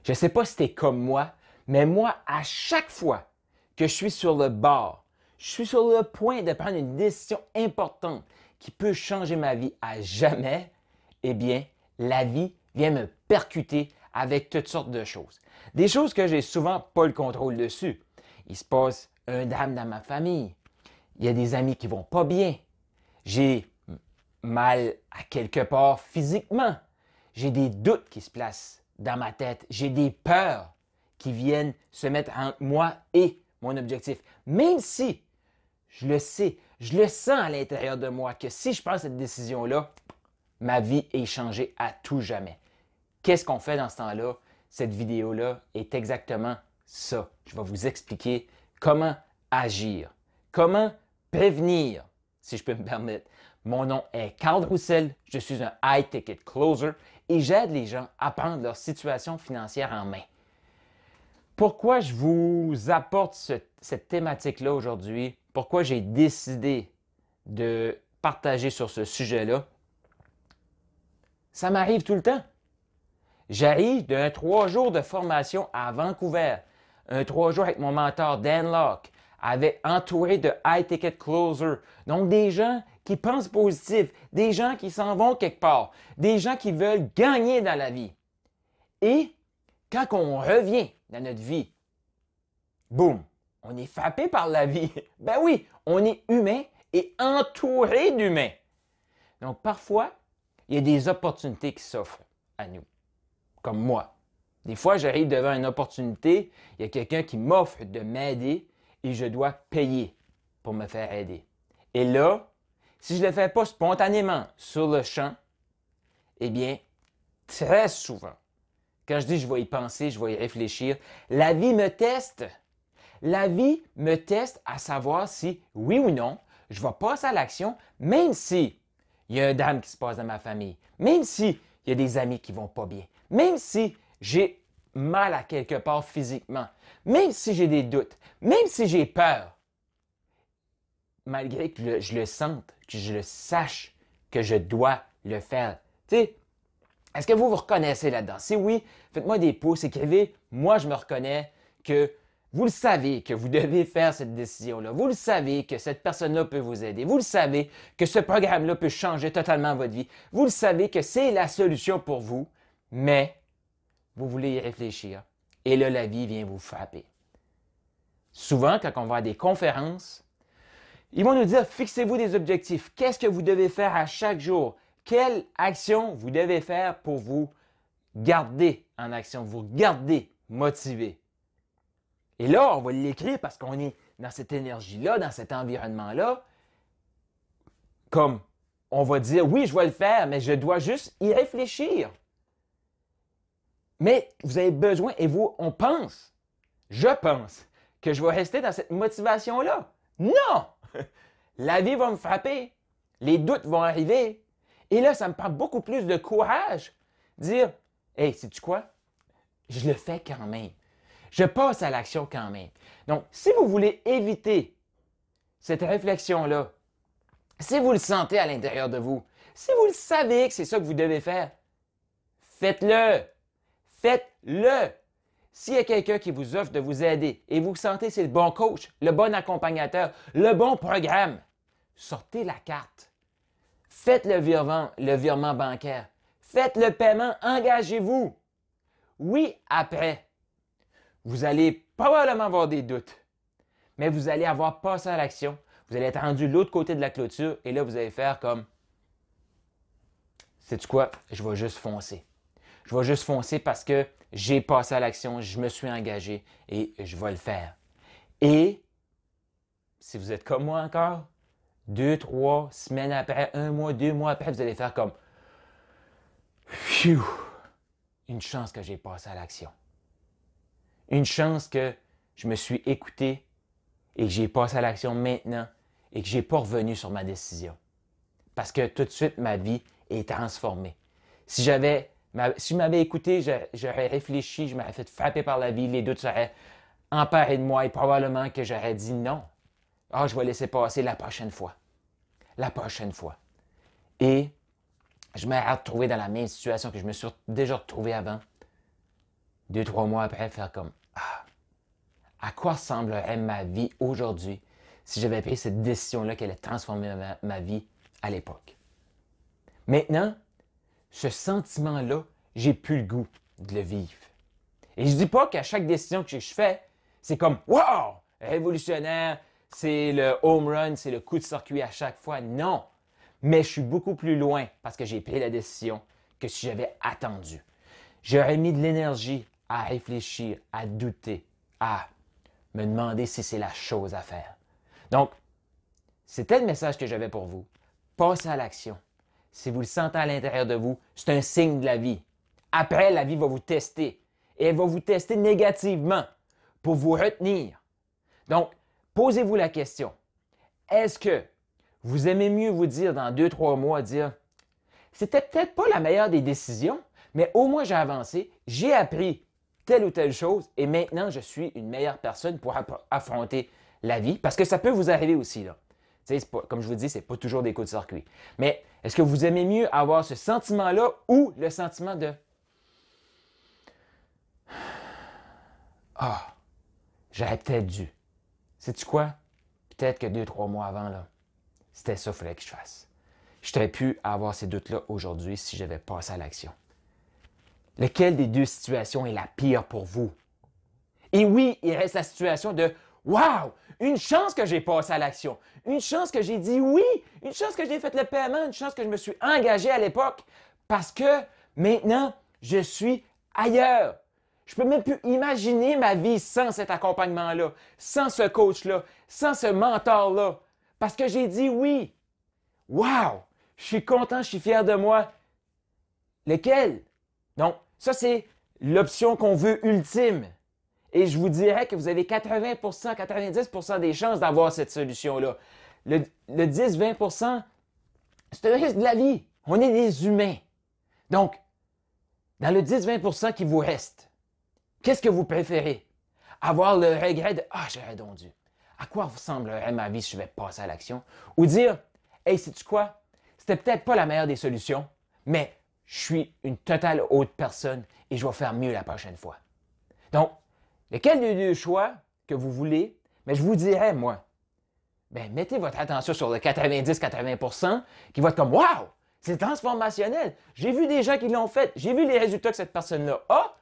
Je ne sais pas si tu es comme moi, mais moi, à chaque fois que je suis sur le bord, je suis sur le point de prendre une décision importante qui peut changer ma vie à jamais, eh bien, la vie vient me percuter avec toutes sortes de choses. Des choses que j'ai souvent pas le contrôle dessus. Il se passe un drame dans ma famille. Il y a des amis qui vont pas bien. J'ai mal à quelque part physiquement. J'ai des doutes qui se placent dans ma tête. J'ai des peurs qui viennent se mettre entre moi et mon objectif. Même si je le sais, je le sens à l'intérieur de moi que si je prends cette décision-là, ma vie est changée à tout jamais. Qu'est-ce qu'on fait dans ce temps-là? Cette vidéo-là est exactement ça. Je vais vous expliquer comment agir, comment prévenir, si je peux me permettre. Mon nom est Carl Roussel, je suis un high ticket closer et j'aide les gens à prendre leur situation financière en main. Pourquoi je vous apporte cette thématique-là aujourd'hui? Pourquoi j'ai décidé de partager sur ce sujet-là? Ça m'arrive tout le temps. J'arrive d'un 3 jours de formation à Vancouver, un 3 jours avec mon mentor Dan Locke, entouré de high-ticket closers, donc des gens qui pensent positif, des gens qui s'en vont quelque part, des gens qui veulent gagner dans la vie. Et quand on revient dans notre vie, boum, on est frappé par la vie. Ben oui, on est humain et entouré d'humains. Donc parfois, il y a des opportunités qui s'offrent à nous, comme moi. Des fois, j'arrive devant une opportunité, il y a quelqu'un qui m'offre de m'aider et je dois payer pour me faire aider. Et là, si je ne le fais pas spontanément sur le champ, eh bien, très souvent, quand je dis je vais y penser, je vais y réfléchir, la vie me teste. La vie me teste à savoir si, oui ou non, je vais passer à l'action, même si il y a un drame qui se passe dans ma famille, même si il y a des amis qui vont pas bien, même si j'ai mal à quelque part physiquement, même si j'ai des doutes, même si j'ai peur, malgré que je le sente, que je le sache, que je dois le faire. Tu sais, est-ce que vous vous reconnaissez là-dedans? Si oui, faites-moi des pouces, écrivez « Moi, je me reconnais » que vous le savez que vous devez faire cette décision-là. Vous le savez que cette personne-là peut vous aider. Vous le savez que ce programme-là peut changer totalement votre vie. Vous le savez que c'est la solution pour vous, mais vous voulez y réfléchir. Et là, la vie vient vous frapper. Souvent, quand on va à des conférences, ils vont nous dire, fixez-vous des objectifs. Qu'est-ce que vous devez faire à chaque jour? Quelle action vous devez faire pour vous garder en action, vous garder motivé? Et là, on va l'écrire parce qu'on est dans cette énergie-là, dans cet environnement-là. Comme on va dire, oui, je vais le faire, mais je dois juste y réfléchir. Mais vous avez besoin, et vous, on pense, je pense, que je vais rester dans cette motivation-là. Non! La vie va me frapper. Les doutes vont arriver. Et là, ça me prend beaucoup plus de courage de dire, hey, sais-tu quoi? Je le fais quand même. Je passe à l'action quand même. Donc, si vous voulez éviter cette réflexion-là, si vous le sentez à l'intérieur de vous, si vous le savez que c'est ça que vous devez faire, faites-le. Faites-le. S'il y a quelqu'un qui vous offre de vous aider et vous sentez que c'est le bon coach, le bon accompagnateur, le bon programme, sortez la carte. Faites le virement bancaire. Faites le paiement. Engagez-vous. Oui, après, vous allez probablement avoir des doutes, mais vous allez avoir passé à l'action. Vous allez être rendu de l'autre côté de la clôture et là, vous allez faire comme, sais-tu quoi? Je vais juste foncer. Je vais juste foncer parce que j'ai passé à l'action, je me suis engagé et je vais le faire. Et si vous êtes comme moi encore, 2, 3 semaines après, 1 mois, 2 mois après, vous allez faire comme phew, une chance que j'ai passé à l'action. Une chance que je me suis écouté et que j'ai passé à l'action maintenant et que je n'ai pas revenu sur ma décision. Parce que tout de suite, ma vie est transformée. Si je m'avais écouté, j'aurais réfléchi, je m'aurais fait frapper par la vie, les doutes seraient emparés de moi et probablement que j'aurais dit non. Ah, je vais laisser passer la prochaine fois. La prochaine fois. Et je m'aurais retrouvé dans la même situation que je me suis déjà retrouvé avant. 2-3 mois après, faire comme ah, à quoi ressemblerait ma vie aujourd'hui si j'avais pris cette décision-là qui allait transformer ma vie à l'époque. Maintenant, ce sentiment-là, j'ai plus le goût de le vivre. Et je dis pas qu'à chaque décision que je fais, c'est comme wow, révolutionnaire, c'est le home run, c'est le coup de circuit à chaque fois. Non, mais je suis beaucoup plus loin parce que j'ai pris la décision que si j'avais attendu. J'aurais mis de l'énergie à réfléchir, à douter, à me demander si c'est la chose à faire. Donc, c'était le message que j'avais pour vous. Passez à l'action. Si vous le sentez à l'intérieur de vous, c'est un signe de la vie. Après, la vie va vous tester. Et elle va vous tester négativement pour vous retenir. Donc, posez-vous la question. Est-ce que vous aimez mieux vous dire dans 2-3 mois, dire c'était peut-être pas la meilleure des décisions, mais au moins j'ai avancé, j'ai appris telle ou telle chose et maintenant je suis une meilleure personne pour affronter la vie, parce que ça peut vous arriver aussi, là. Pas, comme je vous dis, c'est pas toujours des coups de circuit. Mais est-ce que vous aimez mieux avoir ce sentiment-là ou le sentiment de ah, j'aurais peut-être dû. Sais-tu quoi? Peut-être que 2-3 mois avant, là, c'était ça qu'il fallait que je fasse. Je t'aurais pu avoir ces doutes-là aujourd'hui si j'avais passé à l'action. Lequel des deux situations est la pire pour vous? Et oui, il reste la situation de wow! Une chance que j'ai passé à l'action. Une chance que j'ai dit oui. Une chance que j'ai fait le paiement. Une chance que je me suis engagé à l'époque. Parce que maintenant, je suis ailleurs. Je peux même plus imaginer ma vie sans cet accompagnement-là, sans ce coach-là, sans ce mentor-là. Parce que j'ai dit oui. Wow! Je suis content, je suis fier de moi. Lequel? Donc, ça, c'est l'option qu'on veut ultime. Et je vous dirais que vous avez 80%, 90% des chances d'avoir cette solution-là. Le 10-20%, c'est un risque de la vie. On est des humains. Donc, dans le 10-20% qui vous reste, qu'est-ce que vous préférez? Avoir le regret de « Ah, j'aurais donc dû. À quoi ressemblerait ma vie si je vais passer à l'action? » Ou dire « Hey, sais-tu quoi? C'était peut-être pas la meilleure des solutions, mais je suis une totale autre personne et je vais faire mieux la prochaine fois. » Donc, lequel des deux choix que vous voulez, mais je vous dirais, moi, mettez votre attention sur le 90-80% qui va être comme « Wow! C'est transformationnel! J'ai vu des gens qui l'ont fait, j'ai vu les résultats que cette personne-là a.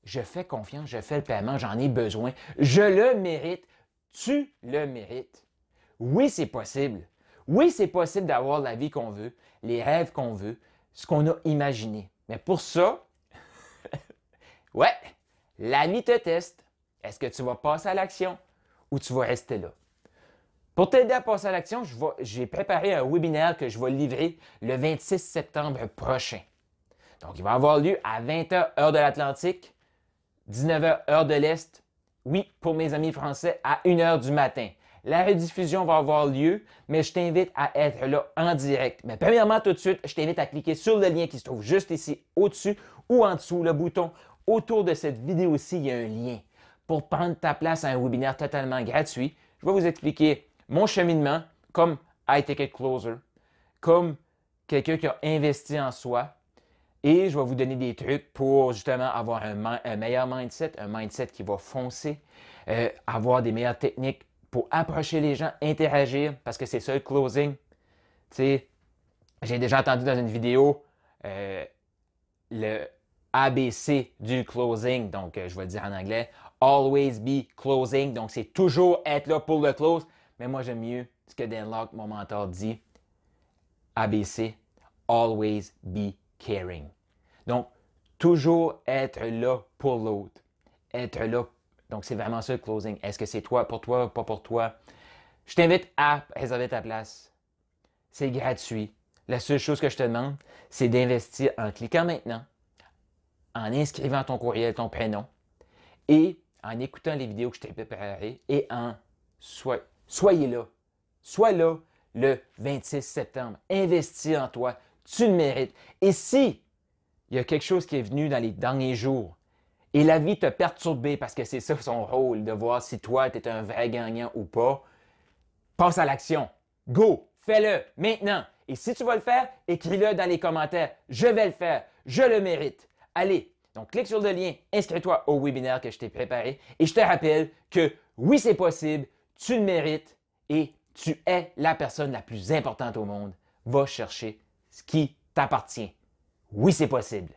Je fais confiance, je fais le paiement, j'en ai besoin, je le mérite, tu le mérites. » Oui, c'est possible. Oui, c'est possible d'avoir la vie qu'on veut, les rêves qu'on veut, ce qu'on a imaginé. Mais pour ça, ouais, la vie te teste. Est-ce que tu vas passer à l'action ou tu vas rester là? Pour t'aider à passer à l'action, j'ai préparé un webinaire que je vais livrer le 26 septembre prochain. Donc, il va avoir lieu à 20h, heure de l'Atlantique, 19h, heure de l'Est. Oui, pour mes amis français, à 1h du matin. La rediffusion va avoir lieu, mais je t'invite à être là en direct. Mais premièrement, tout de suite, je t'invite à cliquer sur le lien qui se trouve juste ici, au-dessus ou en dessous, le bouton. Autour de cette vidéo-ci, il y a un lien pour prendre ta place à un webinaire totalement gratuit. Je vais vous expliquer mon cheminement comme high ticket closer, comme quelqu'un qui a investi en soi. Et je vais vous donner des trucs pour justement avoir un meilleur mindset, un mindset qui va foncer, avoir des meilleures techniques pour approcher les gens, interagir, parce que c'est ça le closing. Tu sais, j'ai déjà entendu dans une vidéo le ABC du closing, donc je vais le dire en anglais, always be closing, donc c'est toujours être là pour le close, mais moi j'aime mieux ce que Dan Locke, mon mentor, dit, ABC, always be caring. Donc, toujours être là pour l'autre, être là. Donc, c'est vraiment ça le closing. Est-ce que c'est toi, pas pour toi? Je t'invite à réserver ta place. C'est gratuit. La seule chose que je te demande, c'est d'investir en cliquant maintenant, en inscrivant ton courriel, ton prénom, et en écoutant les vidéos que je t'ai préparées, et en soyez là. Sois là le 26 septembre. Investis en toi. Tu le mérites. Et si il y a quelque chose qui est venu dans les derniers jours, et la vie t'a perturbé parce que c'est ça son rôle, de voir si toi, tu es un vrai gagnant ou pas, passe à l'action. Go! Fais-le maintenant. Et si tu vas le faire, écris-le dans les commentaires. Je vais le faire. Je le mérite. Allez, Donc, clique sur le lien, inscris-toi au webinaire que je t'ai préparé et je te rappelle que oui, c'est possible, tu le mérites et tu es la personne la plus importante au monde. Va chercher ce qui t'appartient. Oui, c'est possible.